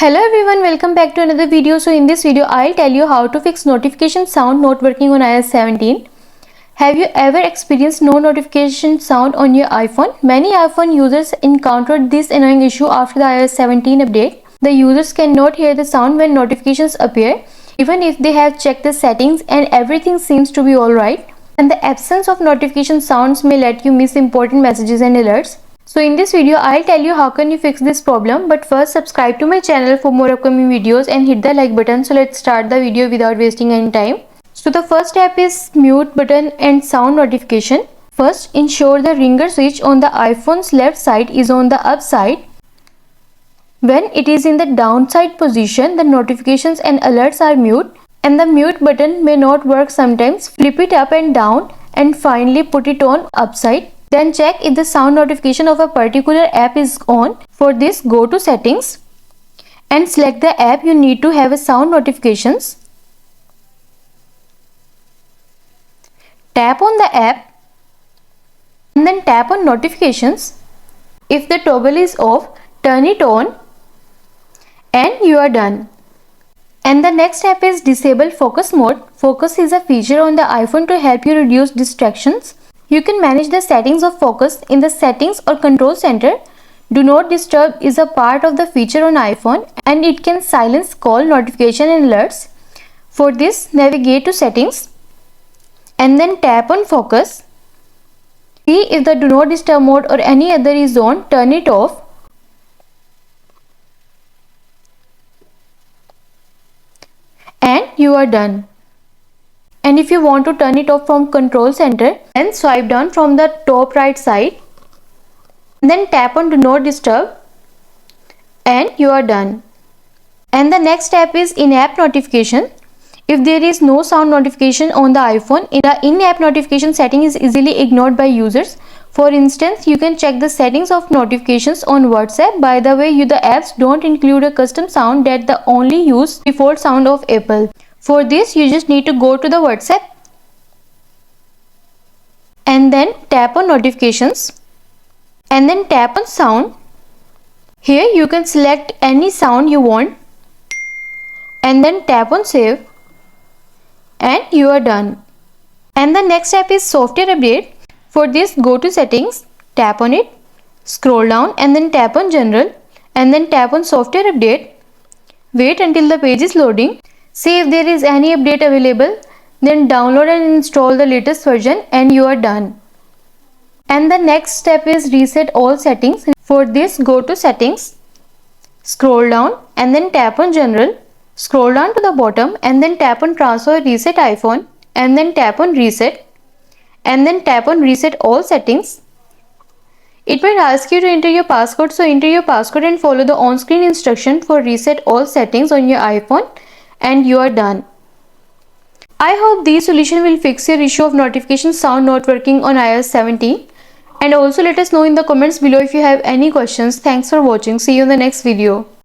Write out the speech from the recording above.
Hello everyone, welcome back to another video. So in this video I'll tell you how to fix notification sound not working on iOS 17. Have you ever experienced no notification sound on your iPhone? Many iPhone users encountered this annoying issue after the iOS 17 update. The users cannot hear the sound when notifications appear, even if they have checked the settings and everything seems to be alright. And the absence of notification sounds may let you miss important messages and alerts. So in this video, I'll tell you how can you fix this problem, but first subscribe to my channel for more upcoming videos and hit the like button. So let's start the video without wasting any time. So the first step is mute button and sound notification. First, ensure the ringer switch on the iPhone's left side is on the up side. When it is in the downside position, the notifications and alerts are mute and the mute button may not work sometimes. Flip it up and down and finally put it on upside. Then check if the sound notification of a particular app is on. For this, go to settings and select the app you need to have a sound notifications. Tap on the app and then tap on notifications. If the toggle is off, turn it on and you are done. And the next step is disable focus mode. Focus is a feature on the iPhone to help you reduce distractions. You can manage the settings of focus in the settings or control center. Do not disturb is a part of the feature on iPhone and it can silence call, notification and alerts. For this, navigate to settings and then tap on focus. See if the do not disturb mode or any other is on, turn it off. And you are done. And if you want to turn it off from control center, then swipe down from the top right side. Then tap on do not disturb and you are done. And the next step is in-app notification. If there is no sound notification on the iPhone, the in-app notification setting is easily ignored by users. For instance, you can check the settings of notifications on WhatsApp. By the way, the apps don't include a custom sound that the only use default sound of Apple. For this, you just need to go to the WhatsApp and then tap on notifications and then tap on sound. Here you can select any sound you want and then tap on save and you are done. And the next step is software update. For this, go to settings, tap on it, scroll down and then tap on general and then tap on software update. Wait until the page is loading. See if there is any update available, then download and install the latest version and you are done. And the next step is reset all settings. For this, go to settings, scroll down and then tap on general, scroll down to the bottom and then tap on transfer reset iPhone and then tap on reset and then tap on reset all settings. It might ask you to enter your passcode, so enter your passcode and follow the on-screen instruction for reset all settings on your iPhone and you are done. I hope this solution will fix your issue of notification sound not working on iOS 17. And also let us know in the comments below if you have any questions. Thanks for watching. See you in the next video.